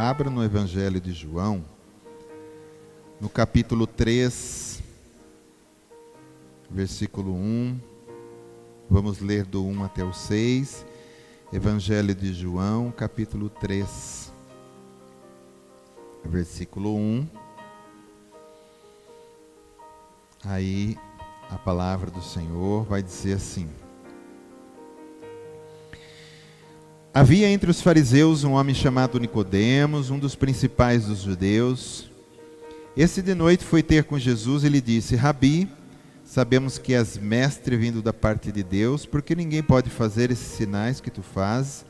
Abra no Evangelho de João, no capítulo 3, versículo 1. Vamos ler do 1 até o 6. Evangelho de João, capítulo 3, versículo 1. Aí a palavra do Senhor vai dizer assim: Havia entre os fariseus um homem chamado Nicodemos, um dos principais dos judeus. Esse de noite foi ter com Jesus e lhe disse: Rabi, sabemos que és mestre vindo da parte de Deus, porque ninguém pode fazer esses sinais que tu fazes,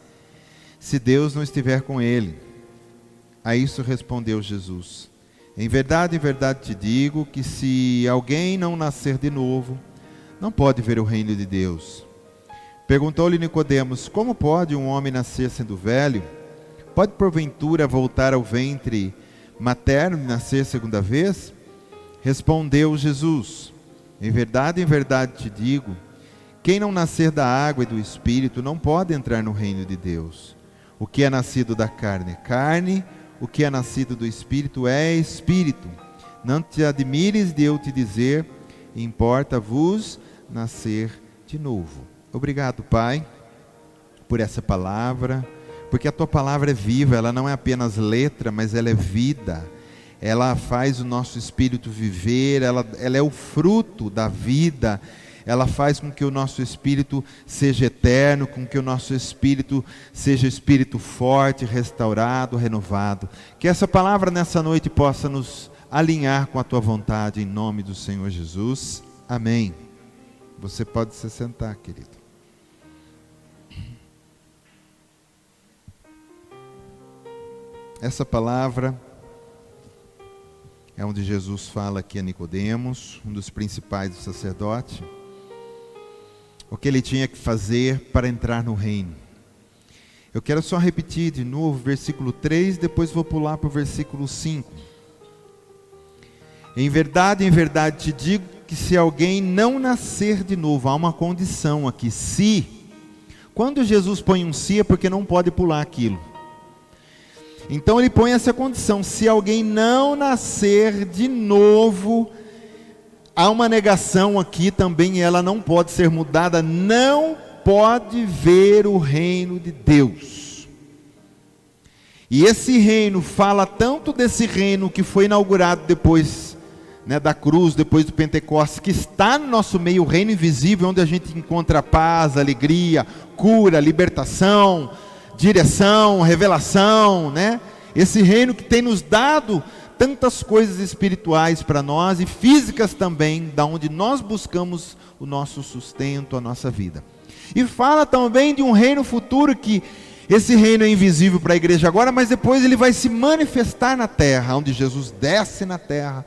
se Deus não estiver com ele. A isso respondeu Jesus: em verdade te digo que se alguém não nascer de novo, não pode ver o reino de Deus. Perguntou-lhe Nicodemos: como pode um homem nascer sendo velho? Pode porventura voltar ao ventre materno e nascer segunda vez? Respondeu Jesus: em verdade te digo, quem não nascer da água e do Espírito não pode entrar no reino de Deus. O que é nascido da carne é carne, o que é nascido do Espírito é Espírito. Não te admires de eu te dizer, importa-vos nascer de novo. Obrigado, Pai, por essa palavra, porque a Tua palavra é viva, ela não é apenas letra, mas ela é vida. Ela faz o nosso espírito viver, ela é o fruto da vida, ela faz com que o nosso espírito seja eterno, com que o nosso espírito seja espírito forte, restaurado, renovado. Que essa palavra nessa noite possa nos alinhar com a Tua vontade, em nome do Senhor Jesus. Amém. Você pode se sentar, querido. Essa palavra é onde Jesus fala aqui a Nicodemos, um dos principais do sacerdote, o que ele tinha que fazer para entrar no reino. Eu quero só repetir de novo o versículo 3, depois vou pular para o versículo 5. Em verdade te digo que se alguém não nascer de novo, há uma condição aqui, se. Quando Jesus põe um se é porque não pode pular aquilo. Então ele põe essa condição: se alguém não nascer de novo, há uma negação aqui também, e ela não pode ser mudada, não pode ver o reino de Deus. E esse reino fala tanto desse reino que foi inaugurado depois, da cruz, depois do Pentecostes, que está no nosso meio, o reino invisível, onde a gente encontra paz, alegria, cura, libertação, direção, revelação, Esse reino que tem nos dado tantas coisas espirituais para nós e físicas também, da onde nós buscamos o nosso sustento, a nossa vida. E fala também de um reino futuro, que esse reino é invisível para a igreja agora, mas depois ele vai se manifestar na terra, onde Jesus desce na terra,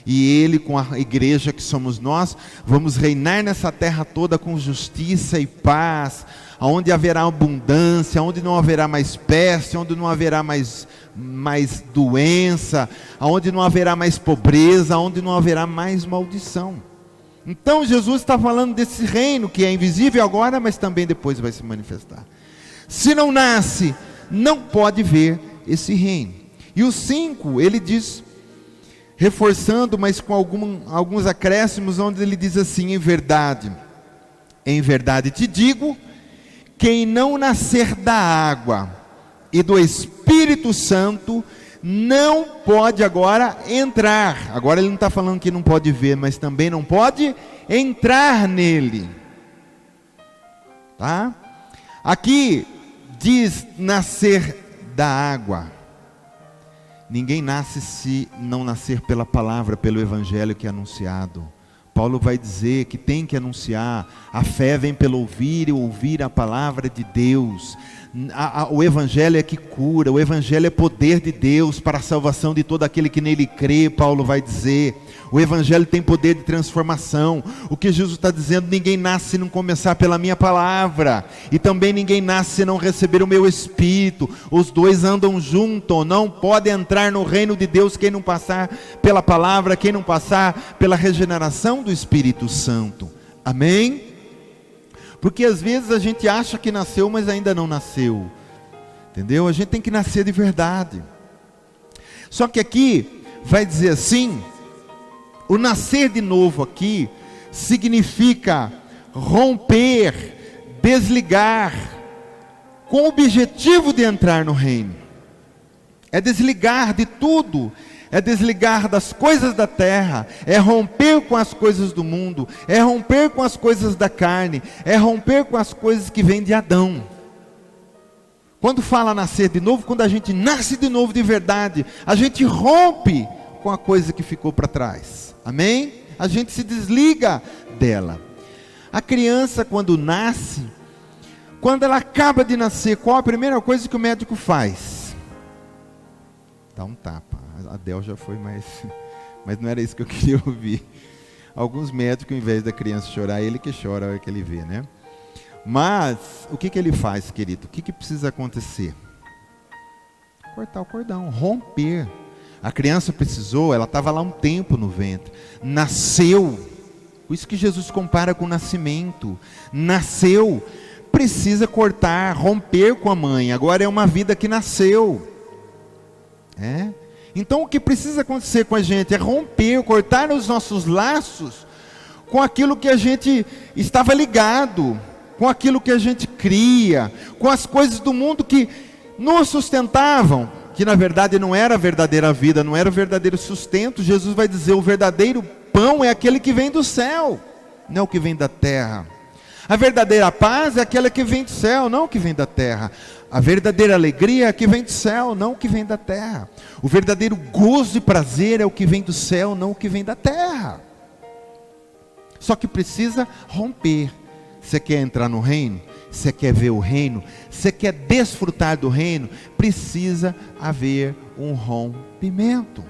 e ele com a igreja que somos nós, vamos reinar nessa terra toda com justiça e paz, onde haverá abundância, onde não haverá mais peste, onde não haverá mais doença, onde não haverá mais pobreza, onde não haverá mais maldição. Então Jesus está falando desse reino que é invisível agora, mas também depois vai se manifestar. Se não nasce, não pode ver esse reino. E o 5, ele diz, reforçando, mas com alguns acréscimos, onde ele diz assim: em verdade te digo, quem não nascer da água e do Espírito Santo não pode agora entrar. Agora ele não está falando que não pode ver, mas também não pode entrar nele. Tá? Aqui diz nascer da água. Ninguém nasce se não nascer pela palavra, pelo evangelho que é anunciado. Paulo vai dizer que tem que anunciar. A fé vem pelo ouvir e ouvir a palavra de Deus. O evangelho é que cura, o evangelho é poder de Deus para a salvação de todo aquele que nele crê, Paulo vai dizer. O evangelho tem poder de transformação. O que Jesus está dizendo: ninguém nasce se não começar pela minha palavra, e também ninguém nasce se não receber o meu Espírito. Os dois andam juntos. Não pode entrar no reino de Deus quem não passar pela palavra, quem não passar pela regeneração do Espírito Santo. Amém? Porque às vezes a gente acha que nasceu, mas ainda não nasceu. Entendeu? A gente tem que nascer de verdade. Só que aqui vai dizer assim, o nascer de novo aqui significa romper, desligar, com o objetivo de entrar no reino. É desligar de tudo, é desligar das coisas da terra, é romper com as coisas do mundo, é romper com as coisas da carne, é romper com as coisas que vêm de Adão. Quando fala nascer de novo, quando a gente nasce de novo de verdade, a gente rompe com a coisa que ficou para trás, amém? A gente se desliga dela. A criança quando nasce, quando ela acaba de nascer, qual a primeira coisa que o médico faz? Dá um tapa. A Del já foi mais, mas não era isso que eu queria ouvir. Alguns médicos, ao invés da criança chorar, ele que chora a hora que ele vê, né? Mas, o que ele faz, querido? O que precisa acontecer? Cortar o cordão, romper. A criança precisou, ela estava lá um tempo no ventre, nasceu. Por isso que Jesus compara com o nascimento. Nasceu, precisa cortar, romper com a mãe. Agora é uma vida que nasceu. Então o que precisa acontecer com a gente é romper, cortar os nossos laços com aquilo que a gente estava ligado, com aquilo que a gente cria, com as coisas do mundo que nos sustentavam, que na verdade não era a verdadeira vida, não era o verdadeiro sustento. Jesus vai dizer, o verdadeiro pão é aquele que vem do céu, não é o que vem da terra. A verdadeira paz é aquela que vem do céu, não o que vem da terra. A verdadeira alegria é a que vem do céu, não o que vem da terra. O verdadeiro gozo e prazer é o que vem do céu, não o que vem da terra. Só que precisa romper. Você quer entrar no reino? Você quer ver o reino? Você quer desfrutar do reino? Precisa haver um rompimento.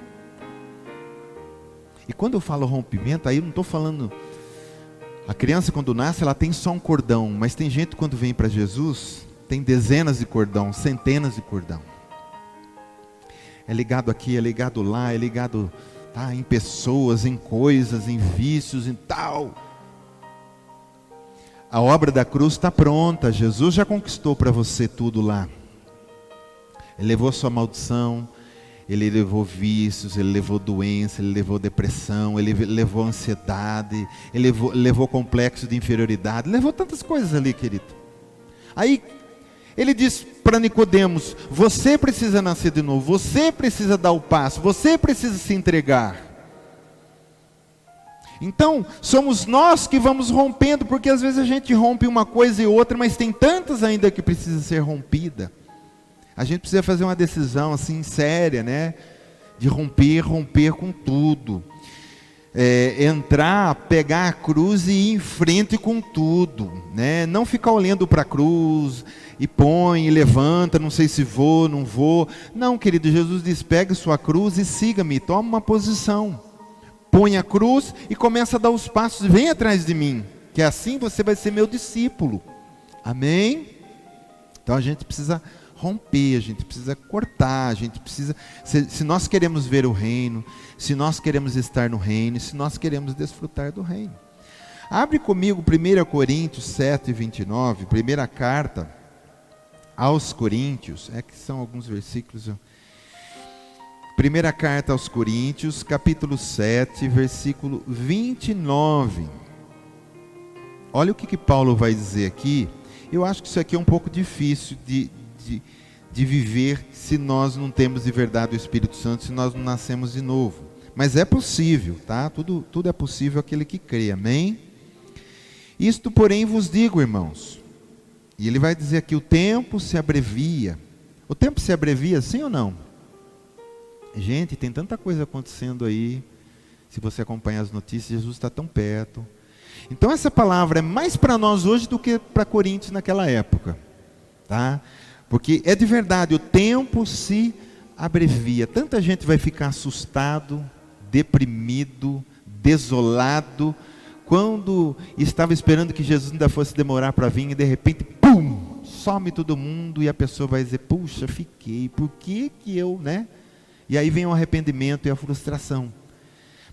E quando eu falo rompimento, aí eu não estou falando... A criança quando nasce, ela tem só um cordão. Mas tem gente quando vem para Jesus, tem dezenas de cordão, centenas de cordão. É ligado aqui, é ligado lá, é ligado em pessoas, em coisas, em vícios, em tal. A obra da cruz está pronta. Jesus já conquistou para você tudo lá. Ele levou sua maldição, ele levou vícios, ele levou doença, ele levou depressão, ele levou ansiedade, ele levou complexo de inferioridade, levou tantas coisas ali, querido. Aí ele diz para Nicodemos, você precisa nascer de novo, você precisa dar o passo, você precisa se entregar. Então, somos nós que vamos rompendo, porque às vezes a gente rompe uma coisa e outra, mas tem tantas ainda que precisa ser rompida. A gente precisa fazer uma decisão assim séria, né? De romper com tudo. Entrar, pegar a cruz e ir em frente com tudo, né? Não ficar olhando para a cruz e põe, e levanta, não sei se vou, não vou. Não, querido, Jesus diz, pegue sua cruz e siga-me, toma uma posição. Põe a cruz e começa a dar os passos, vem atrás de mim, que assim você vai ser meu discípulo. Amém? Então a gente precisa romper, a gente precisa cortar, a gente precisa, se nós queremos ver o reino, se nós queremos estar no reino, se nós queremos desfrutar do reino. Abre comigo 1 Coríntios 7, 29, primeira carta aos Coríntios, que são alguns versículos. Primeira carta aos Coríntios, capítulo 7, versículo 29. Olha o que Paulo vai dizer aqui. Eu acho que isso aqui é um pouco difícil de viver se nós não temos de verdade o Espírito Santo, se nós não nascemos de novo. Mas é possível, tá? Tudo é possível aquele que crê, amém? Isto, porém, vos digo, irmãos. E ele vai dizer aqui, o tempo se abrevia. O tempo se abrevia, sim ou não? Gente, tem tanta coisa acontecendo aí. Se você acompanhar as notícias, Jesus está tão perto. Então essa palavra é mais para nós hoje do que para Coríntios naquela época, tá? Porque é de verdade, o tempo se abrevia. Tanta gente vai ficar assustado, deprimido, desolado, quando estava esperando que Jesus ainda fosse demorar para vir, e de repente, pum, some todo mundo, e a pessoa vai dizer, puxa, fiquei, por que eu, né? E aí vem o arrependimento e a frustração.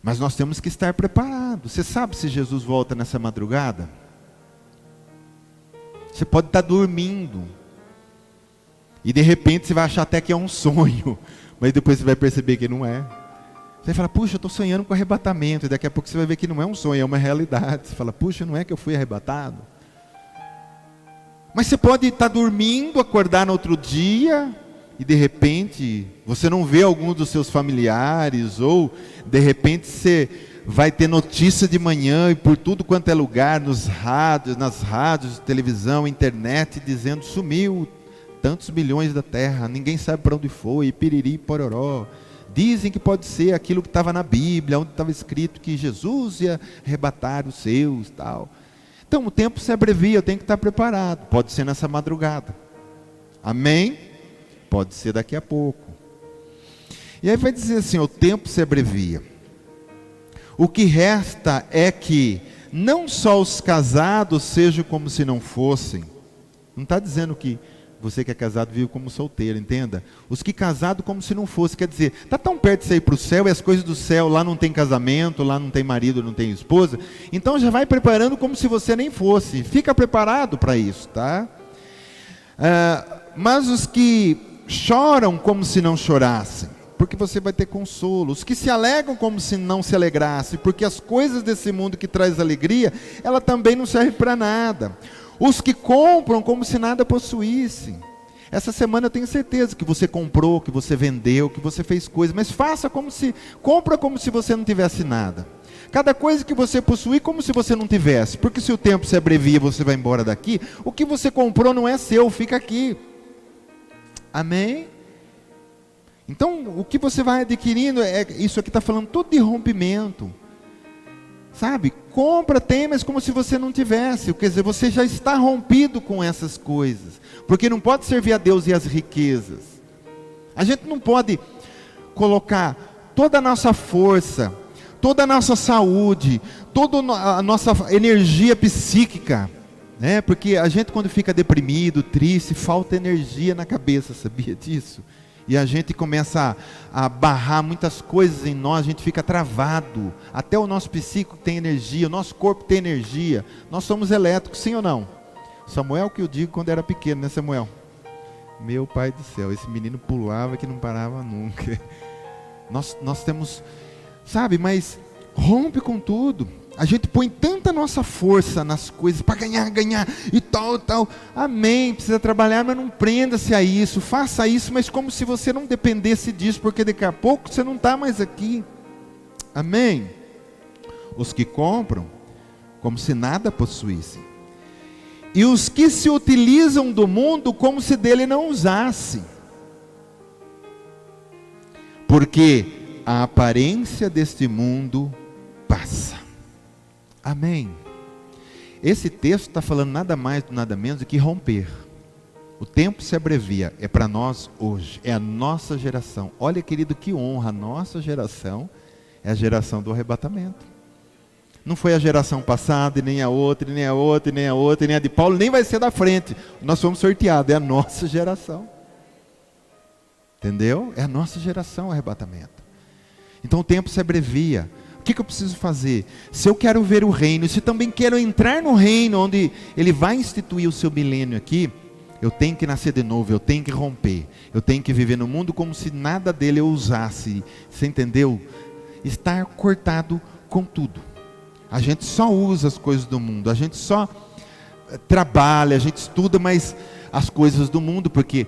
Mas nós temos que estar preparados. Você sabe se Jesus volta nessa madrugada? Você pode estar dormindo, e de repente você vai achar até que é um sonho, Mas depois você vai perceber que não é. Você vai falar, puxa, eu estou sonhando com arrebatamento. E daqui a pouco você vai ver que não é um sonho, é uma realidade. Você fala, puxa, não é que eu fui arrebatado? Mas você pode estar dormindo, acordar no outro dia, e de repente você não vê algum dos seus familiares, ou de repente você vai ter notícia de manhã e por tudo quanto é lugar, nas rádios, televisão, internet, dizendo, sumiu tantos milhões da terra, ninguém sabe para onde foi, piriri, pororó. Dizem que pode ser aquilo que estava na Bíblia, onde estava escrito que Jesus ia arrebatar os seus, tal. Então o tempo se abrevia, eu tenho que estar preparado. Pode ser nessa madrugada. Amém? Pode ser daqui a pouco. E aí vai dizer assim, o tempo se abrevia. O que resta é que não só os casados sejam como se não fossem. Não está dizendo que você que é casado vive como solteiro, entenda. Os que casado como se não fosse, quer dizer, está tão perto de sair para o céu e as coisas do céu, lá não tem casamento, lá não tem marido, não tem esposa. Então já vai preparando como se você nem fosse. Fica preparado para isso, tá? Mas os que choram como se não chorassem, porque você vai ter consolo. Os que se alegram como se não se alegrassem, porque as coisas desse mundo que traz alegria, ela também não serve para nada. Os que compram como se nada possuíssem. Essa semana eu tenho certeza que você comprou, que você vendeu, que você fez coisas, mas compra como se você não tivesse nada. Cada coisa que você possuir como se você não tivesse, porque se o tempo se abrevia e você vai embora daqui, o que você comprou não é seu, fica aqui. Amém? Então, o que você vai adquirindo, isso aqui está falando tudo de rompimento. Sabe, compra, tem, mas como se você não tivesse. Quer dizer, você já está rompido com essas coisas. Porque não pode servir a Deus e as riquezas. A gente não pode colocar toda a nossa força, toda a nossa saúde, toda a nossa energia psíquica, né? Porque a gente quando fica deprimido, triste, falta energia na cabeça, sabia disso? E a gente começa a barrar muitas coisas em nós, a gente fica travado. Até o nosso psíquico tem energia, o nosso corpo tem energia. Nós somos elétricos, sim ou não? Samuel que eu digo quando era pequeno, né, Samuel? Meu pai do céu, esse menino pulava que não parava nunca. Nós temos, sabe, mas rompe com tudo. A gente põe tanta nossa força nas coisas para ganhar e tal. Amém, precisa trabalhar, mas não prenda-se a isso. Faça isso, mas como se você não dependesse disso, porque daqui a pouco você não está mais aqui. Amém? Os que compram, como se nada possuíssem. E os que se utilizam do mundo, como se dele não usassem. Porque a aparência deste mundo passa. Amém. Esse texto está falando nada mais, nada menos do que romper. O tempo se abrevia, é para nós hoje, é a nossa geração. Olha, querido, que honra, a nossa geração é a geração do arrebatamento. Não foi a geração passada, e nem a outra, e nem a outra, e nem a outra, e nem a de Paulo, nem vai ser da frente. Nós fomos sorteados, é a nossa geração. Entendeu? É a nossa geração o arrebatamento. Então o tempo se abrevia. O que eu preciso fazer? Se eu quero ver o reino, se também quero entrar no reino, onde Ele vai instituir o seu milênio aqui, eu tenho que nascer de novo, eu tenho que romper. Eu tenho que viver no mundo como se nada dele eu usasse. Você entendeu? Estar cortado com tudo. A gente só usa as coisas do mundo, a gente só trabalha, a gente estuda, mas as coisas do mundo, porque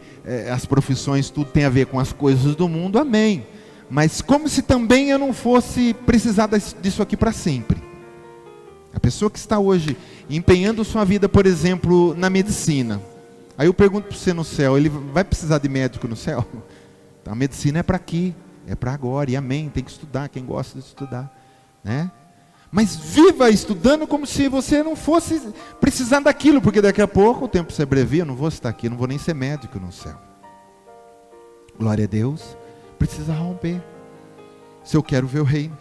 as profissões, tudo tem a ver com as coisas do mundo, amém. Mas como se também eu não fosse precisar disso aqui para sempre. A pessoa que está hoje empenhando sua vida, por exemplo, na medicina. Aí eu pergunto para você no céu, ele vai precisar de médico no céu? A medicina é para aqui, é para agora, e amém, tem que estudar, quem gosta de estudar, né? Mas viva estudando como se você não fosse precisar daquilo, porque daqui a pouco o tempo se abrevia, eu não vou estar aqui, eu não vou nem ser médico no céu. Glória a Deus. Precisa romper. Se eu quero ver o reino.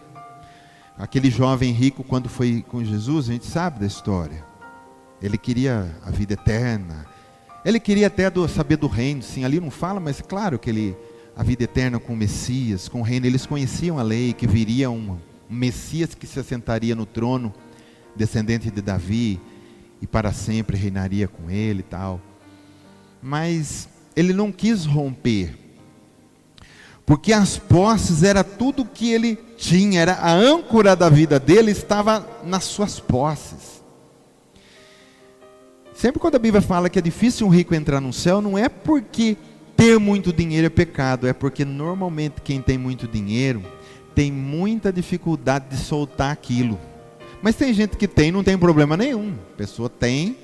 Aquele jovem rico, quando foi com Jesus, a gente sabe da história. Ele queria a vida eterna. Ele queria até saber do reino, sim. Ali não fala, mas claro que a vida eterna com o Messias, com o reino. Eles conheciam a lei, que viria um Messias que se assentaria no trono, descendente de Davi, e para sempre reinaria com ele e tal. Mas ele não quis romper. Porque as posses era tudo que ele tinha, era a âncora da vida dele, estava nas suas posses. Sempre quando a Bíblia fala que é difícil um rico entrar no céu, não é porque ter muito dinheiro é pecado, é porque normalmente quem tem muito dinheiro tem muita dificuldade de soltar aquilo. Mas tem gente que tem, não tem problema nenhum. A pessoa tem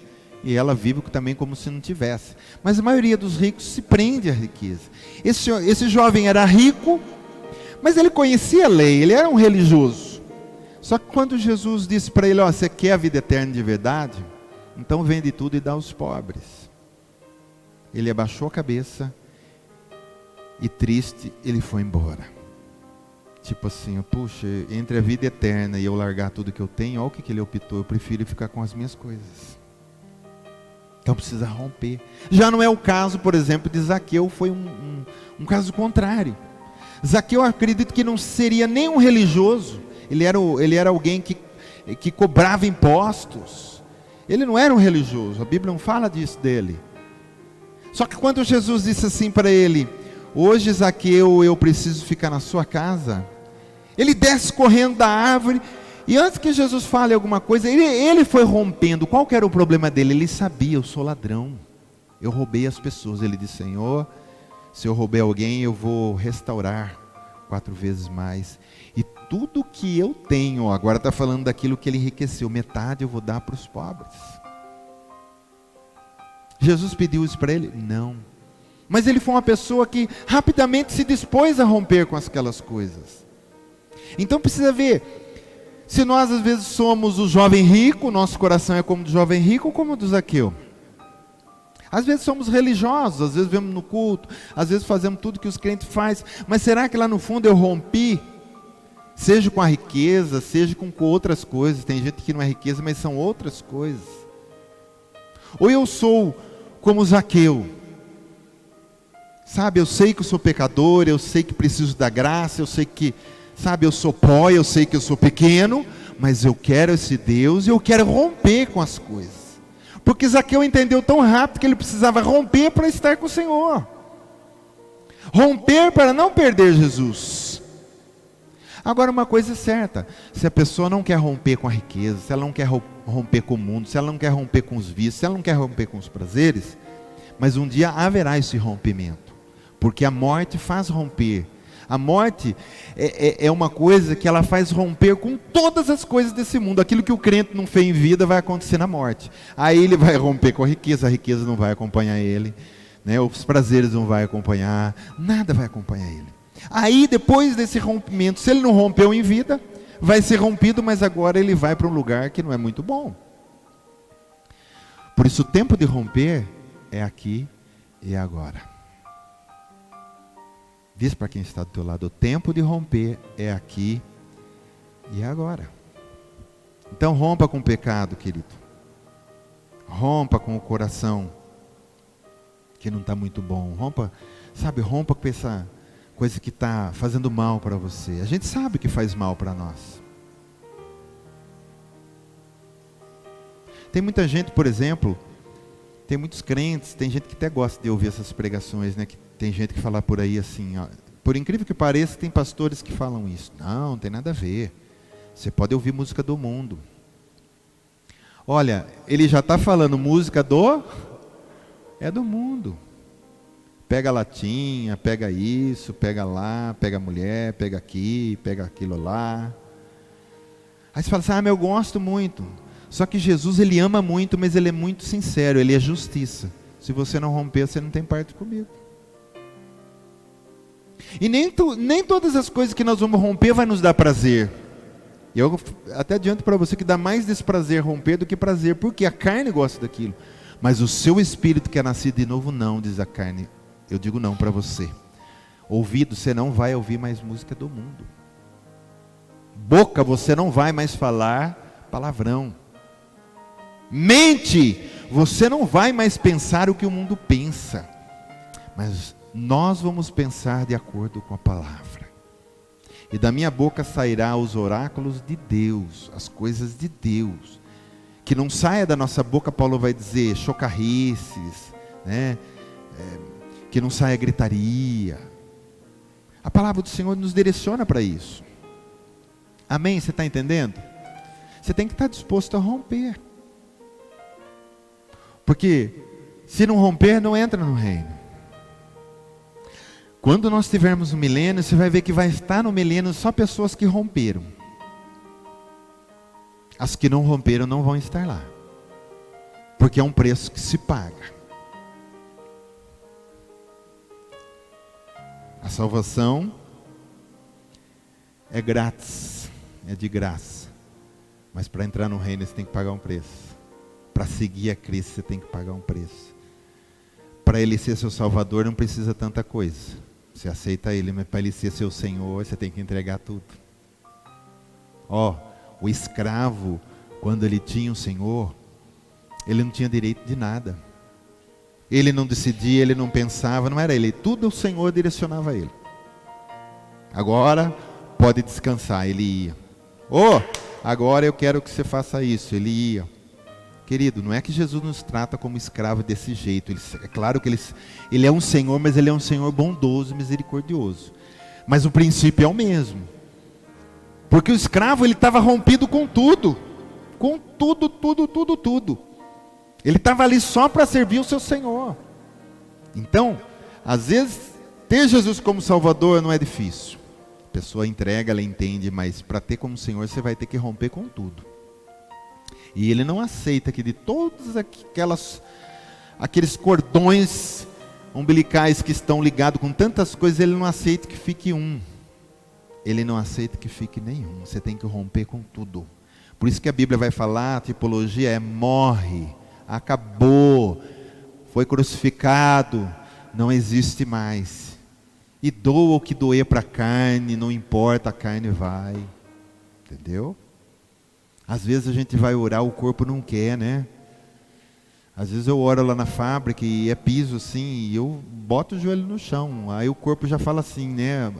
e ela vive também como se não tivesse. Mas a maioria dos ricos se prende à riqueza. Esse jovem era rico, mas ele conhecia a lei, ele era um religioso. Só que quando Jesus disse para ele, você quer a vida eterna de verdade? Então vende tudo e dá aos pobres. Ele abaixou a cabeça e triste, ele foi embora. Tipo assim, puxa, entre a vida eterna e eu largar tudo que eu tenho, olha o que ele optou, eu prefiro ficar com as minhas coisas. Então precisa romper. Já não é o caso, por exemplo, de Zaqueu, foi um caso contrário. Zaqueu, eu acredito que não seria nem um religioso, ele era alguém que cobrava impostos. Ele não era um religioso, a Bíblia não fala disso dele. Só que quando Jesus disse assim para ele, hoje Zaqueu, eu preciso ficar na sua casa, ele desce correndo da árvore, e antes que Jesus fale alguma coisa, ele foi rompendo. Qual que era o problema dele? Ele sabia, eu sou ladrão, eu roubei as pessoas. Ele disse, Senhor, se eu roubei alguém, eu vou restaurar 4 vezes mais. E tudo que eu tenho, agora está falando daquilo que ele enriqueceu, metade eu vou dar para os pobres. Jesus pediu isso para ele? Não. Mas ele foi uma pessoa que rapidamente se dispôs a romper com aquelas coisas. Então precisa ver, se nós às vezes somos o jovem rico, nosso coração é como o do jovem rico ou como o do Zaqueu. Às vezes somos religiosos, às vezes vemos no culto, às vezes fazemos tudo que os crentes fazem, mas será que lá no fundo eu rompi? Seja com a riqueza, seja com outras coisas. Tem gente que não é riqueza, mas são outras coisas. Ou eu sou como Zaqueu, sabe, eu sei que eu sou pecador, eu sei que preciso da graça, eu sei que, sabe, eu sou pó, eu sei que eu sou pequeno, mas eu quero esse Deus e eu quero romper com as coisas. Porque Zaqueu entendeu tão rápido que ele precisava romper para estar com o Senhor. Romper para não perder Jesus. Agora uma coisa é certa, se a pessoa não quer romper com a riqueza, se ela não quer romper com o mundo, se ela não quer romper com os vícios, se ela não quer romper com os prazeres, mas um dia haverá esse rompimento, porque a morte faz romper. A morte é uma coisa que ela faz romper com todas as coisas desse mundo. Aquilo que o crente não fez em vida vai acontecer na morte. Aí ele vai romper com a riqueza não vai acompanhar ele, né? Os prazeres não vai acompanhar, nada vai acompanhar ele. Aí depois desse rompimento, se ele não rompeu em vida, vai ser rompido, mas agora ele vai para um lugar que não é muito bom. Por isso o tempo de romper é aqui e agora. Diz para quem está do teu lado, o tempo de romper é aqui e agora. Então rompa com o pecado, querido. Rompa com o coração que não está muito bom. Rompa com essa coisa que está fazendo mal para você. A gente sabe que faz mal para nós. Tem muita gente, por exemplo, tem muitos crentes, tem gente que até gosta de ouvir essas pregações, né? Que tem gente que fala por aí assim, ó, por incrível que pareça, tem pastores que falam isso. Não tem nada a ver. Você pode ouvir música do mundo. Olha, ele já está falando música é do mundo. Pega a latinha, pega isso, pega lá, pega a mulher, pega aqui, pega aquilo lá. Aí você fala assim, mas eu gosto muito. Só que Jesus, ele ama muito, mas ele é muito sincero, ele é justiça. Se você não romper, você não tem parte comigo. E nem todas as coisas que nós vamos romper vai nos dar prazer. E eu até adianto para você que dá mais desprazer romper do que prazer, porque a carne gosta daquilo. Mas o seu espírito que é nascido de novo, não, diz a carne. Eu digo não para você. Ouvido, você não vai ouvir mais música do mundo. Boca, você não vai mais falar palavrão. Mente, você não vai mais pensar o que o mundo pensa. Mas nós vamos pensar de acordo com a palavra. E da minha boca sairá os oráculos de Deus, as coisas de Deus. Que não saia da nossa boca, Paulo vai dizer, chocarrices, né? Que não saia gritaria. A palavra do Senhor nos direciona para isso. Amém? Você está entendendo? Você tem que estar disposto a romper. Porque se não romper, não entra no reino. Quando nós tivermos um milênio, você vai ver que vai estar no milênio só pessoas que romperam. As que não romperam não vão estar lá. Porque é um preço que se paga. A salvação é grátis, é de graça. Mas para entrar no reino você tem que pagar um preço. Para seguir a Cristo você tem que pagar um preço. Para Ele ser seu Salvador não precisa tanta coisa. Você aceita Ele, mas para Ele ser seu Senhor você tem que entregar tudo. O escravo, quando ele tinha um Senhor, ele não tinha direito de nada. Ele não decidia, ele não pensava, não era ele. Tudo o Senhor direcionava ele. Agora pode descansar, ele ia. Agora eu quero que você faça isso, ele ia. Querido, não é que Jesus nos trata como escravo desse jeito. É claro que ele é um Senhor, mas ele é um Senhor bondoso e misericordioso. Mas o princípio é o mesmo. Porque o escravo, ele estava rompido com tudo. Com tudo, tudo. Ele estava ali só para servir o seu Senhor. Então, às vezes, ter Jesus como Salvador não é difícil. A pessoa entrega, ela entende, mas para ter como Senhor, você vai ter que romper com tudo. E Ele não aceita que de todos aqueles cordões umbilicais que estão ligados com tantas coisas, Ele não aceita que fique um. Ele não aceita que fique nenhum. Você tem que romper com tudo. Por isso que a Bíblia vai falar, a tipologia é morre, acabou, foi crucificado, não existe mais. E doa o que doer para a carne, não importa, a carne vai. Entendeu? Às vezes a gente vai orar, o corpo não quer, né? Às vezes eu oro lá na fábrica e é piso assim, e eu boto o joelho no chão. Aí o corpo já fala assim, né?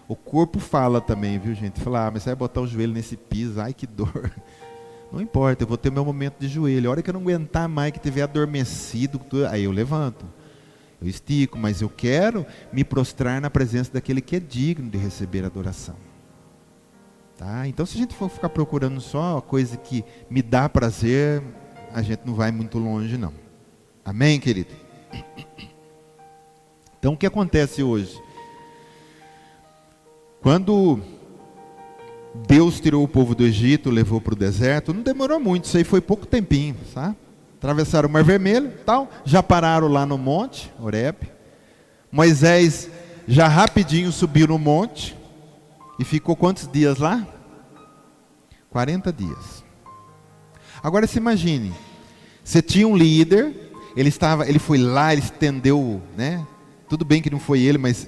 O corpo fala também, viu gente? Fala, mas você vai botar o joelho nesse piso, ai que dor. Não importa, eu vou ter meu momento de joelho. A hora que eu não aguentar mais, que tiver adormecido, aí eu levanto. Eu estico, mas eu quero me prostrar na presença daquele que é digno de receber adoração. Tá? Então se a gente for ficar procurando só a coisa que me dá prazer, a gente não vai muito longe não. Amém, querido? Então o que acontece hoje? Quando Deus tirou o povo do Egito, levou para o deserto, não demorou muito, isso aí foi pouco tempinho, sabe? Atravessaram o Mar Vermelho, tal, já pararam lá no monte, Horebe. Moisés já rapidinho subiu no monte e ficou quantos dias lá? 40 dias. Agora se imagine, você tinha um líder, ele foi lá, ele estendeu, né? Tudo bem que não foi ele, mas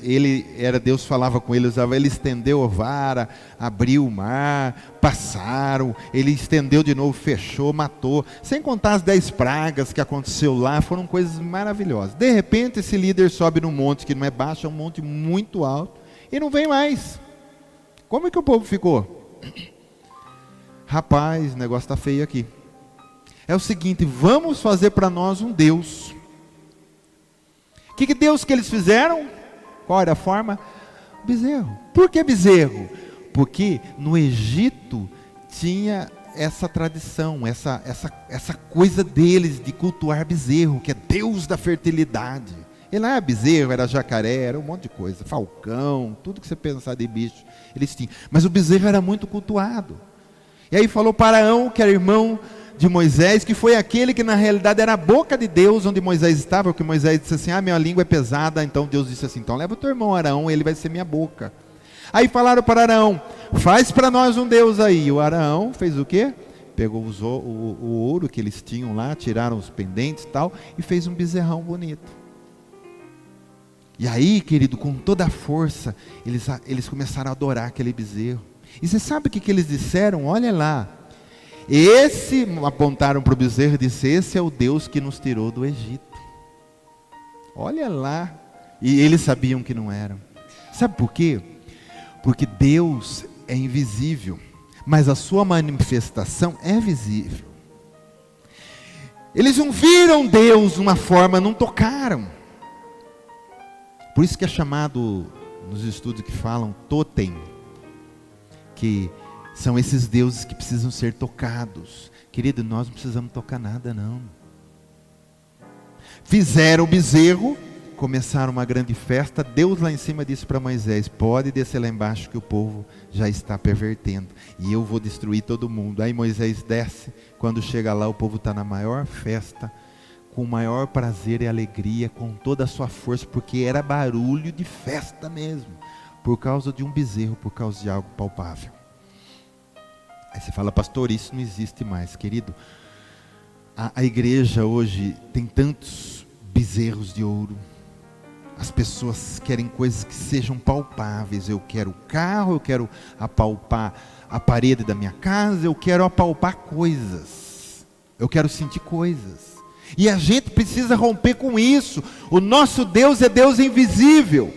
Deus falava com ele, ele estendeu a vara, abriu o mar, passaram, ele estendeu de novo, fechou, matou. Sem contar as 10 pragas que aconteceu lá, foram coisas maravilhosas. De repente esse líder sobe num monte que não é baixo, é um monte muito alto, e não vem mais. Como é que o povo ficou? Rapaz, o negócio está feio aqui. É o seguinte, vamos fazer para nós um Deus. Que Deus que eles fizeram? Qual era a forma? Bezerro. Por que bezerro? Porque no Egito tinha essa tradição, essa coisa deles de cultuar bezerro, que é Deus da fertilidade. Ele não era bezerro, era jacaré, era um monte de coisa, falcão, tudo que você pensar de bicho, eles tinham. Mas o bezerro era muito cultuado. E aí falou para Arão, que era irmão de Moisés, que foi aquele que na realidade era a boca de Deus onde Moisés estava, porque Moisés disse assim, minha língua é pesada, então Deus disse assim, então leva o teu irmão Arão, ele vai ser minha boca. Aí falaram para Arão, faz para nós um Deus aí. O Arão fez o quê? Pegou o ouro que eles tinham lá, tiraram os pendentes e tal, e fez um bezerrão bonito. E aí, querido, com toda a força, eles começaram a adorar aquele bezerro. E você sabe o que eles disseram? Olha lá, apontaram para o bezerro e disse, esse é o Deus que nos tirou do Egito. Olha lá. E eles sabiam que não eram. Sabe por quê? Porque Deus é invisível, mas a sua manifestação é visível. Eles não viram Deus de uma forma, não tocaram. Por isso que é chamado nos estudos que falam totem, que são esses deuses que precisam ser tocados. Querido, nós não precisamos tocar nada, não. Fizeram o bezerro, começaram uma grande festa. Deus lá em cima disse para Moisés: pode descer lá embaixo que o povo já está pervertendo, e eu vou destruir todo mundo. Aí Moisés desce, quando chega lá o povo está na maior festa, com o maior prazer e alegria, com toda a sua força, porque era barulho de festa mesmo, por causa de um bezerro, por causa de algo palpável. Aí você fala: pastor, isso não existe mais. Querido, a igreja hoje tem tantos bezerros de ouro. As pessoas querem coisas que sejam palpáveis. Eu quero carro, eu quero apalpar a parede da minha casa, eu quero apalpar coisas, eu quero sentir coisas. E a gente precisa romper com isso. O nosso Deus é Deus invisível.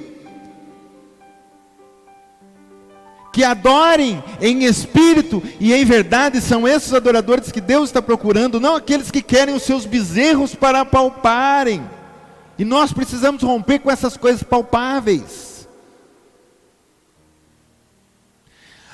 Que adorem em espírito e em verdade, são esses adoradores que Deus está procurando, não aqueles que querem os seus bezerros para apalparem. E nós precisamos romper com essas coisas palpáveis.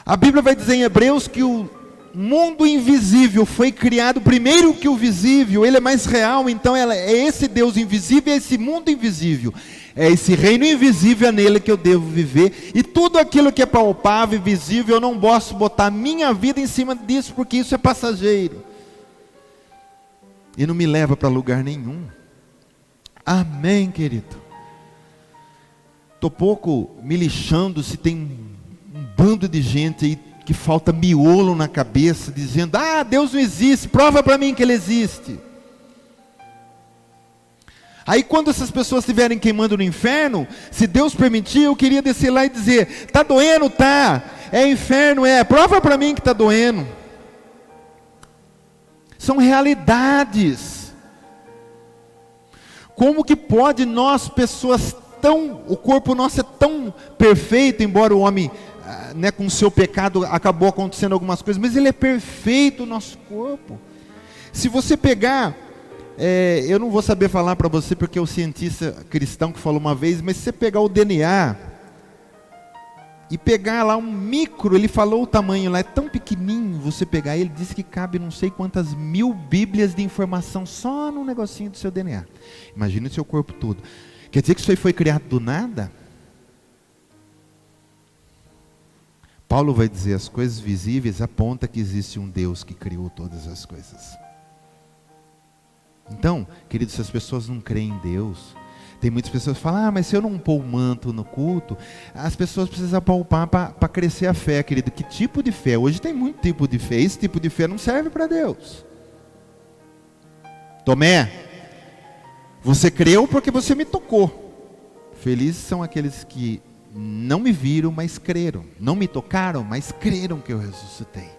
A Bíblia vai dizer em Hebreus que o mundo invisível foi criado primeiro que o visível. Ele é mais real, então é esse Deus invisível, é esse mundo invisível. É esse reino invisível, é nele que eu devo viver. E tudo aquilo que é palpável e visível, eu não posso botar minha vida em cima disso, porque isso é passageiro. E não me leva para lugar nenhum. Amém, querido? Estou pouco me lixando se tem um bando de gente aí que falta miolo na cabeça, dizendo: ah, Deus não existe, prova para mim que Ele existe. Aí quando essas pessoas estiverem queimando no inferno, se Deus permitir, eu queria descer lá e dizer: está doendo? Tá. É inferno? É. Prova para mim que está doendo. São realidades. Como que pode nós, pessoas o corpo nosso é tão perfeito, embora o homem, com o seu pecado acabou acontecendo algumas coisas, mas ele é perfeito, o nosso corpo. Se você pegar, eu não vou saber falar para você, porque é o cientista cristão que falou uma vez, mas se você pegar o DNA, e pegar lá um micro, ele falou o tamanho lá, é tão pequenininho, você pegar ele, disse que cabe não sei quantas 1000 bíblias de informação, só num negocinho do seu DNA. Imagina o seu corpo todo. Quer dizer que isso aí foi criado do nada? Paulo vai dizer: as coisas visíveis apontam que existe um Deus que criou todas as coisas. Então, queridos, se as pessoas não creem em Deus, tem muitas pessoas que falam: ah, mas se eu não pôr o manto no culto, as pessoas precisam palpar para crescer a fé, querido. Que tipo de fé? Hoje tem muito tipo de fé, esse tipo de fé não serve para Deus. Tomé, você creu porque você me tocou. Felizes são aqueles que não me viram, mas creram. Não me tocaram, mas creram que eu ressuscitei.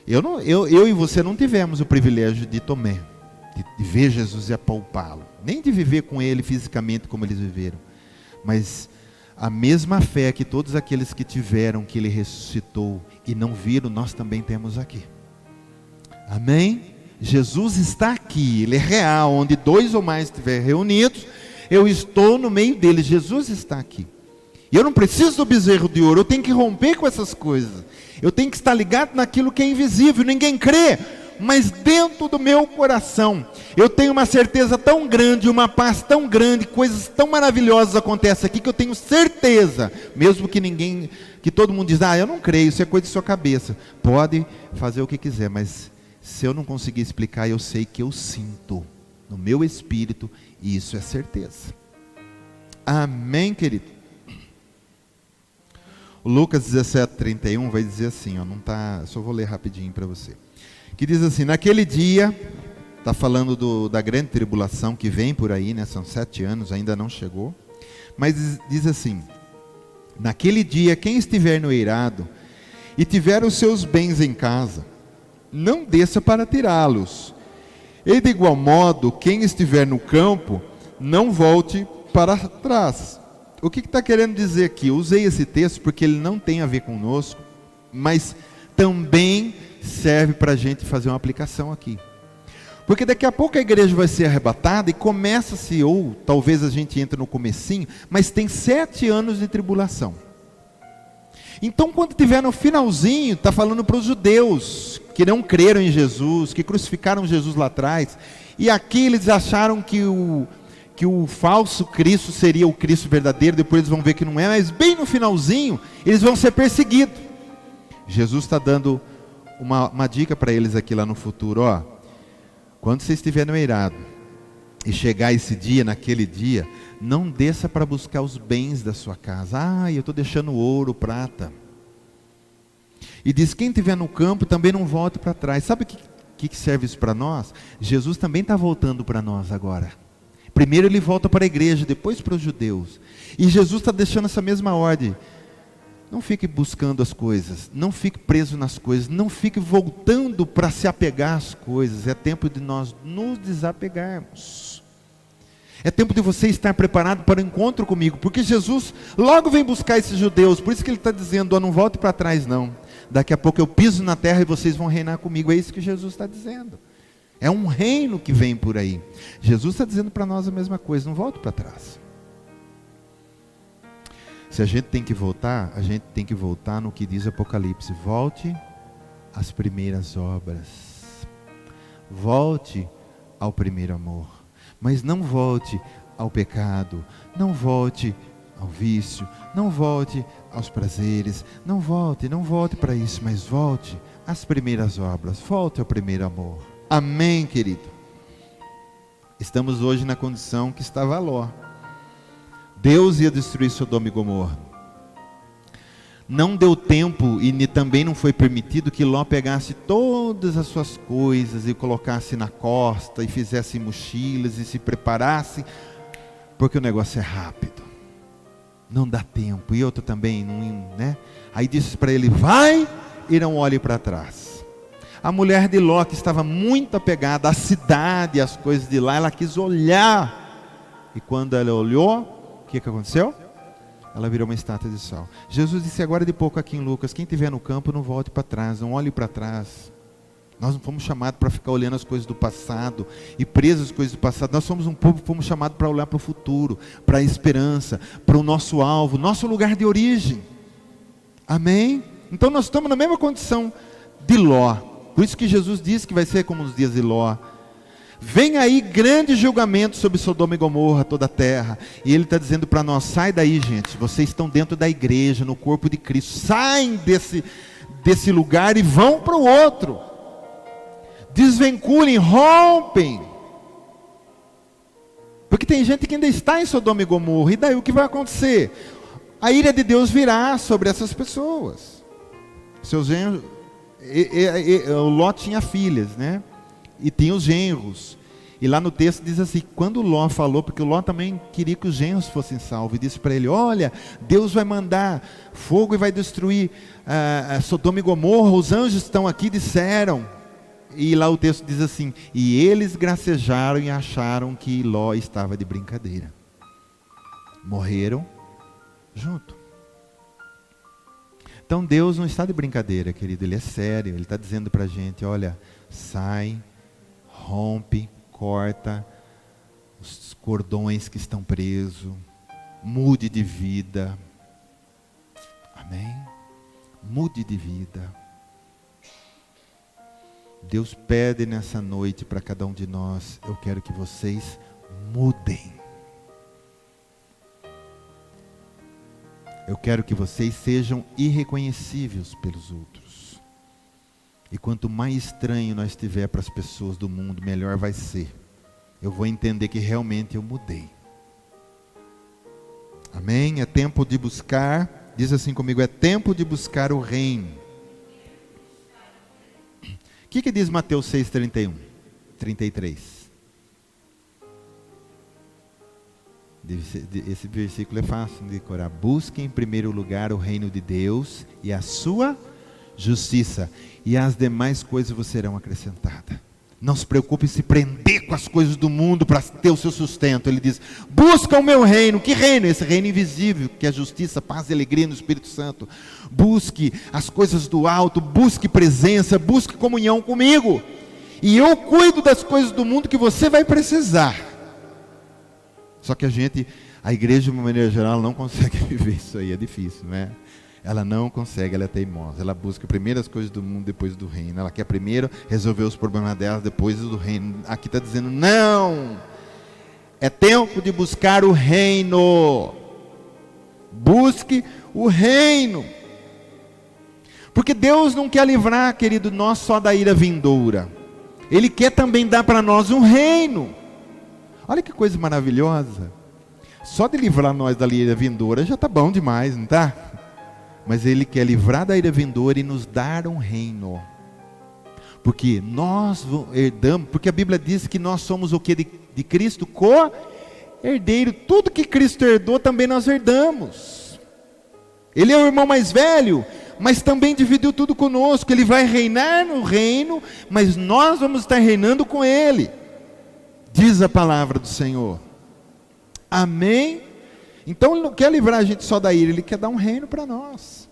Eu e você não tivemos o privilégio de Tomé, de ver Jesus e apalpá-lo, nem de viver com ele fisicamente como eles viveram, mas a mesma fé que todos aqueles que tiveram, que ele ressuscitou e não viram, nós também temos aqui. Amém? Jesus está aqui, Ele é real. Onde 2 ou mais estiverem reunidos, eu estou no meio deles. Jesus está aqui. E eu não preciso do bezerro de ouro, eu tenho que romper com essas coisas. Eu tenho que estar ligado naquilo que é invisível, ninguém crê. Mas dentro do meu coração, eu tenho uma certeza tão grande, uma paz tão grande, coisas tão maravilhosas acontecem aqui, que eu tenho certeza, mesmo que todo mundo diz: ah, eu não creio, isso é coisa de sua cabeça. Pode fazer o que quiser, mas se eu não conseguir explicar, eu sei que eu sinto no meu espírito, e isso é certeza. Amém, querido? O Lucas 17:31 vai dizer assim, só vou ler rapidinho para você. Que diz assim: naquele dia, está falando da grande tribulação que vem por aí, são 7 anos, ainda não chegou, mas diz assim: naquele dia, quem estiver no eirado e tiver os seus bens em casa, não desça para tirá-los, e de igual modo, quem estiver no campo, não volte para trás. O que está querendo dizer aqui? Eu usei esse texto porque ele não tem a ver conosco, mas também serve para a gente fazer uma aplicação aqui. Porque daqui a pouco a igreja vai ser arrebatada e começa-se, ou talvez a gente entre no comecinho, mas tem 7 anos de tribulação. Então quando estiver no finalzinho, está falando para os judeus que não creram em Jesus, que crucificaram Jesus lá atrás, e aqui eles acharam que o falso Cristo seria o Cristo verdadeiro, depois eles vão ver que não é, mas bem no finalzinho, eles vão ser perseguidos. Jesus está dando uma dica para eles aqui lá no futuro, ó. Quando você estiver no eirado, e chegar esse dia, naquele dia, não desça para buscar os bens da sua casa. Eu estou deixando ouro, prata. E diz, quem estiver no campo, também não volte para trás. Sabe o que serve isso para nós? Jesus também está voltando para nós agora. Primeiro ele volta para a igreja, depois para os judeus. E Jesus está deixando essa mesma ordem. Não fique buscando as coisas, não fique preso nas coisas, não fique voltando para se apegar às coisas. É tempo de nós nos desapegarmos. É tempo de você estar preparado para o encontro comigo, porque Jesus logo vem buscar esses judeus. Por isso que ele está dizendo, não volte para trás não. Daqui a pouco eu piso na terra e vocês vão reinar comigo. É isso que Jesus está dizendo. É um reino que vem por aí. Jesus está dizendo para nós a mesma coisa, não volte para trás. Se a gente tem que voltar, a gente tem que voltar no que diz Apocalipse. Volte às primeiras obras. Volte ao primeiro amor. Mas não volte ao pecado. Não volte ao vício. Não volte aos prazeres. Não volte para isso. Mas volte às primeiras obras. Volte ao primeiro amor. Amém, querido? Estamos hoje na condição que estava Ló. Deus ia destruir Sodoma e Gomorra. Não deu tempo e também não foi permitido que Ló pegasse todas as suas coisas e colocasse na costa e fizesse mochilas e se preparasse, porque o negócio é rápido. Não dá tempo. E outro também, né? Aí disse para ele, vai e não olhe para trás. A mulher de Ló, que estava muito apegada à cidade, às coisas de lá, ela quis olhar. E quando ela olhou, o que aconteceu? Ela virou uma estátua de sal. Jesus disse agora de pouco aqui em Lucas, quem estiver no campo não volte para trás, não olhe para trás. Nós não fomos chamados para ficar olhando as coisas do passado e presos às coisas do passado. Nós somos um povo que fomos chamados para olhar para o futuro, para a esperança, para o nosso alvo, nosso lugar de origem. Amém? Então nós estamos na mesma condição de Ló. Por isso que Jesus disse que vai ser como nos dias de Ló. Vem aí grande julgamento sobre Sodoma e Gomorra, toda a terra. E ele está dizendo para nós, sai daí gente, vocês estão dentro da igreja, no corpo de Cristo. Saem desse lugar e vão para o outro. Desvinculem, rompem. Porque tem gente que ainda está em Sodoma e Gomorra. E daí o que vai acontecer? A ira de Deus virá sobre essas pessoas. Seus genros, o Ló tinha filhas, né? E tinha os genros. E lá no texto diz assim, quando Ló falou, porque o Ló também queria que os genros fossem salvos, e disse para ele, olha, Deus vai mandar fogo e vai destruir Sodoma e Gomorra, os anjos estão aqui, disseram. E lá o texto diz assim, e eles gracejaram e acharam que Ló estava de brincadeira. Morreram junto. Então Deus não está de brincadeira, querido, Ele é sério. Ele está dizendo para a gente, olha, sai, rompe, corta os cordões que estão presos, mude de vida. Amém? Mude de vida. Deus pede nessa noite para cada um de nós, eu quero que vocês mudem. Eu quero que vocês sejam irreconhecíveis pelos outros. E quanto mais estranho nós estiver para as pessoas do mundo, melhor vai ser. Eu vou entender que realmente eu mudei. Amém? É tempo de buscar, diz assim comigo, é tempo de buscar o reino. O que diz Mateus 6:31, 33? Esse versículo é fácil de decorar. Busquem em primeiro lugar o reino de Deus e a sua justiça, e as demais coisas vos serão acrescentadas. Não se preocupe em se prender com as coisas do mundo para ter o seu sustento. Ele diz, busca o meu reino. Que reino? Esse reino invisível, que é a justiça, paz e alegria no Espírito Santo. Busque as coisas do alto, busque presença, busque comunhão comigo. e eu cuido das coisas do mundo que você vai precisar. Só que a igreja de uma maneira geral não consegue viver isso aí, é difícil, né? Ela não consegue, ela é teimosa, ela busca primeiro as coisas do mundo, depois do reino. Ela quer primeiro resolver os problemas dela, depois do reino. Aqui está dizendo, não, é tempo de buscar o reino. Busque o reino. Porque Deus não quer livrar, querido, nós só da ira vindoura. Ele quer também dar para nós um reino. Olha que coisa maravilhosa. Só de livrar nós da ira vindoura já está bom demais, não está? Mas Ele quer livrar da ira vindoura e nos dar um reino. Porque nós herdamos, porque a Bíblia diz que nós somos o que de Cristo? Co-herdeiro. Tudo que Cristo herdou também nós herdamos. Ele é o irmão mais velho, mas também dividiu tudo conosco. Ele vai reinar no reino, mas nós vamos estar reinando com Ele. Diz a palavra do Senhor. Amém? Então Ele não quer livrar a gente só da ira, Ele quer dar um reino para nós.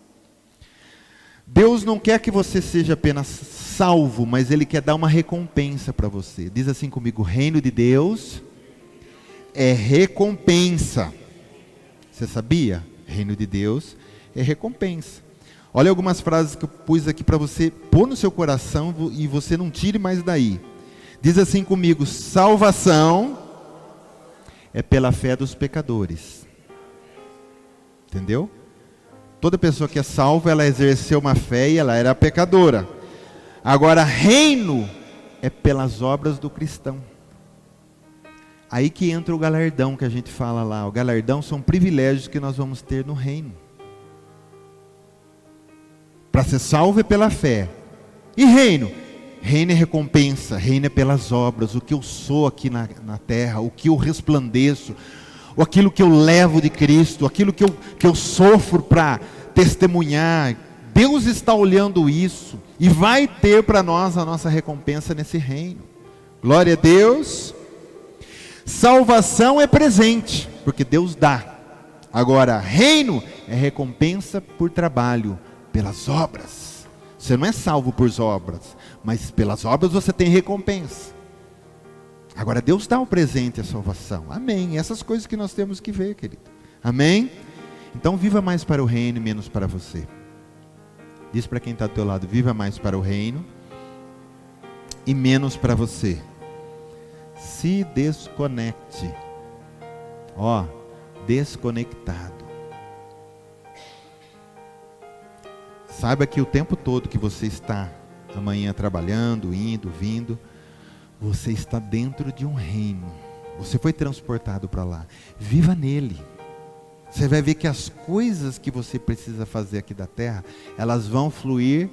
Deus não quer que você seja apenas salvo, mas Ele quer dar uma recompensa para você. Diz assim comigo, o reino de Deus é recompensa. Você sabia? Reino de Deus é recompensa. Olha algumas frases que eu pus aqui para você pôr no seu coração e você não tire mais daí. Diz assim comigo, salvação é pela fé dos pecadores. Entendeu? Toda pessoa que é salva, ela exerceu uma fé e ela era pecadora. Agora, reino é pelas obras do cristão. Aí que entra o galardão que a gente fala lá. O galardão são privilégios que nós vamos ter no reino. Para ser salvo é pela fé. E reino? Reino é recompensa, reino é pelas obras. O que eu sou aqui na terra, o que eu resplandeço, aquilo que eu levo de Cristo, aquilo que eu sofro para testemunhar. Deus está olhando isso e vai ter para nós a nossa recompensa nesse reino. Glória a Deus. Salvação é presente, porque Deus dá. Agora, reino é recompensa por trabalho, pelas obras. Você não é salvo por obras, mas pelas obras você tem recompensa. Agora Deus dá um presente à salvação. Amém. Essas coisas que nós temos que ver, querido. Amém? Então viva mais para o reino e menos para você. Diz para quem está do teu lado, viva mais para o reino e menos para você. Se desconecte. Ó, desconectado. Saiba que o tempo todo que você está amanhã trabalhando, indo, vindo, você está dentro de um reino. Você foi transportado para lá. Viva nele. Você vai ver que as coisas que você precisa fazer aqui da terra, elas vão fluir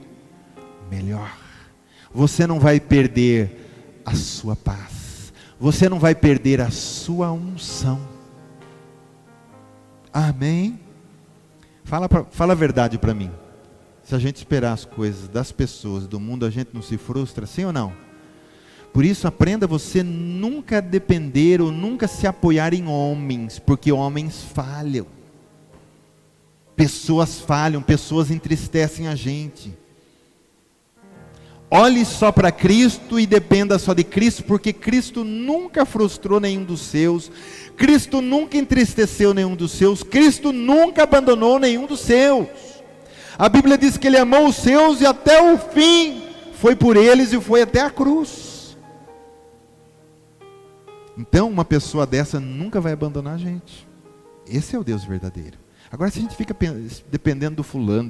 melhor. Você não vai perder a sua paz. Você não vai perder a sua unção. Amém? Fala a verdade para mim. Se a gente esperar as coisas das pessoas, do mundo, a gente não se frustra, sim ou não? Por isso, aprenda você nunca depender ou nunca se apoiar em homens, porque homens falham. Pessoas falham, pessoas entristecem a gente. Olhe só para Cristo e dependa só de Cristo, porque Cristo nunca frustrou nenhum dos seus, Cristo nunca entristeceu nenhum dos seus, Cristo nunca abandonou nenhum dos seus. A Bíblia diz que Ele amou os seus e até o fim foi por eles e foi até a cruz. Então uma pessoa dessa nunca vai abandonar a gente. Esse é o Deus verdadeiro. Agora se a gente fica dependendo do fulano,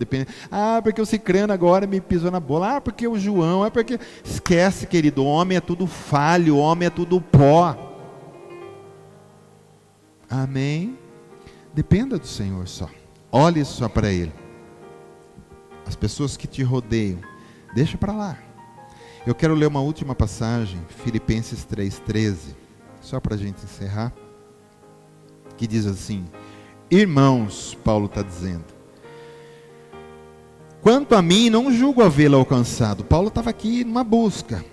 porque o cicrano agora me pisou na bola, porque o João, porque... Esquece, querido, o homem é tudo falho, o homem é tudo pó. Amém? Dependa do Senhor só. Olhe só para Ele. As pessoas que te rodeiam, deixa para lá. Eu quero ler uma última passagem, Filipenses 3,13, só para a gente encerrar, que diz assim: irmãos, Paulo está dizendo, quanto a mim, não julgo havê-lo alcançado. Paulo estava aqui numa busca.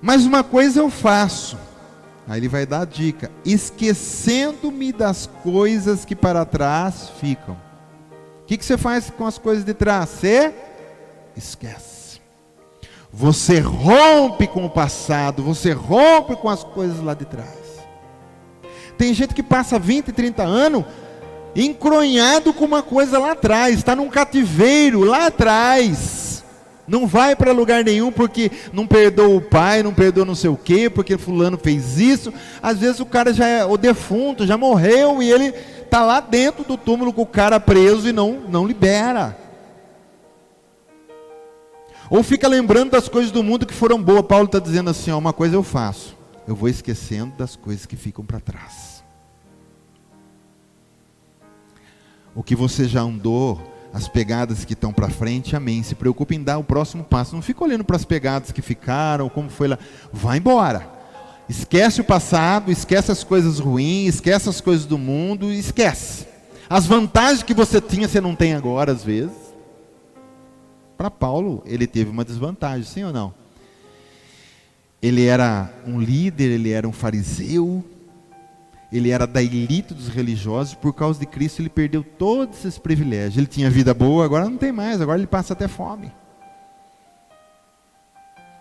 Mas uma coisa eu faço. Aí ele vai dar a dica: esquecendo-me das coisas que para trás ficam. O que você faz com as coisas de trás? Você esquece. você rompe com o passado, você rompe com as coisas lá de trás. Tem gente que passa 20, 30 anos encronhado com uma coisa lá atrás, está num cativeiro lá atrás, não vai para lugar nenhum porque não perdoa o pai, não perdoa não sei o quê, porque fulano fez isso. Às vezes o cara já é o defunto, já morreu e ele está lá dentro do túmulo com o cara preso e não libera. Ou fica lembrando das coisas do mundo que foram boas. Paulo está dizendo assim, ó, uma coisa eu faço, eu vou esquecendo das coisas que ficam para trás. O que você já andou, as pegadas que estão para frente, amém. Se preocupe em dar o próximo passo. Não fica olhando para as pegadas que ficaram, como foi lá. Vai embora. Esquece o passado, esquece as coisas ruins, esquece as coisas do mundo, esquece. As vantagens que você tinha, você não tem agora, às vezes. Para Paulo, ele teve uma desvantagem, sim ou não? Ele era um líder, ele era um fariseu, ele era da elite dos religiosos. Por causa de Cristo ele perdeu todos esses privilégios. Ele tinha vida boa, agora não tem mais, agora ele passa até fome.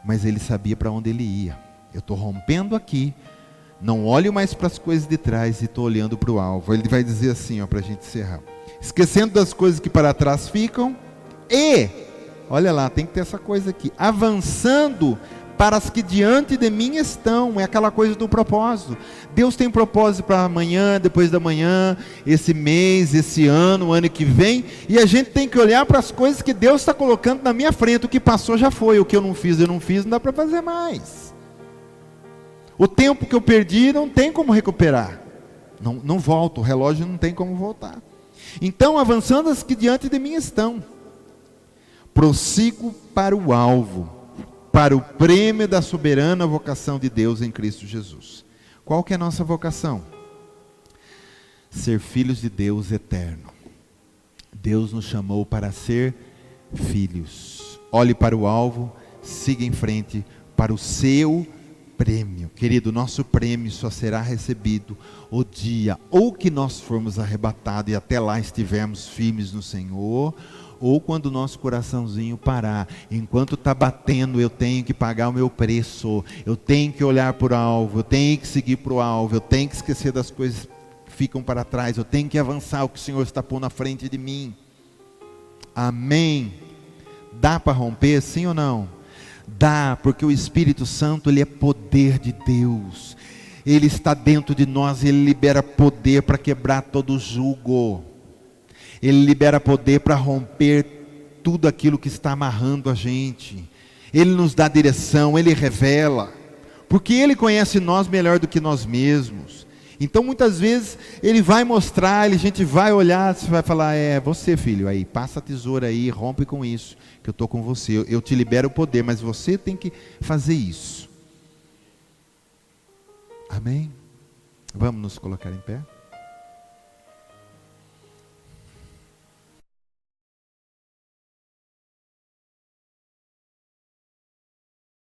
Mas ele sabia para onde ele ia. Eu estou rompendo aqui, não olho mais para as coisas de trás e estou olhando para o alvo. Ele vai dizer assim, para a gente encerrar: esquecendo das coisas que para trás ficam e, olha lá, tem que ter essa coisa aqui, avançando para as que diante de mim estão. É aquela coisa do propósito. Deus tem propósito para amanhã, depois da manhã, esse mês, esse ano, o ano que vem, e a gente tem que olhar para as coisas que Deus está colocando na minha frente. O que passou já foi, o que eu não fiz, não dá para fazer mais. O tempo que eu perdi não tem como recuperar, não volta, o relógio não tem como voltar. Então, avançando as que diante de mim estão, prossigo para o alvo, para o prêmio da soberana vocação de Deus em Cristo Jesus. Qual que é a nossa vocação? Ser filhos de Deus eterno. Deus nos chamou para ser filhos. Olhe para o alvo, siga em frente para o seu prêmio. Querido, nosso prêmio só será recebido o dia ou que nós formos arrebatados e até lá estivermos firmes no Senhor, ou quando o nosso coraçãozinho parar. Enquanto está batendo, eu tenho que pagar o meu preço, eu tenho que olhar para o alvo, eu tenho que seguir para o alvo, eu tenho que esquecer das coisas que ficam para trás, eu tenho que avançar o que o Senhor está pondo na frente de mim. Amém? Dá para romper, sim ou não? Dá, porque o Espírito Santo, ele é poder de Deus, ele está dentro de nós, ele libera poder para quebrar todo jugo. Ele libera poder para romper tudo aquilo que está amarrando a gente. Ele nos dá direção, ele revela. Porque ele conhece nós melhor do que nós mesmos. Então muitas vezes ele vai mostrar, a gente vai olhar, você vai falar: é você, filho, aí, passa a tesoura aí, rompe com isso, que eu estou com você. Eu te libero o poder, mas você tem que fazer isso. Amém? Vamos nos colocar em pé?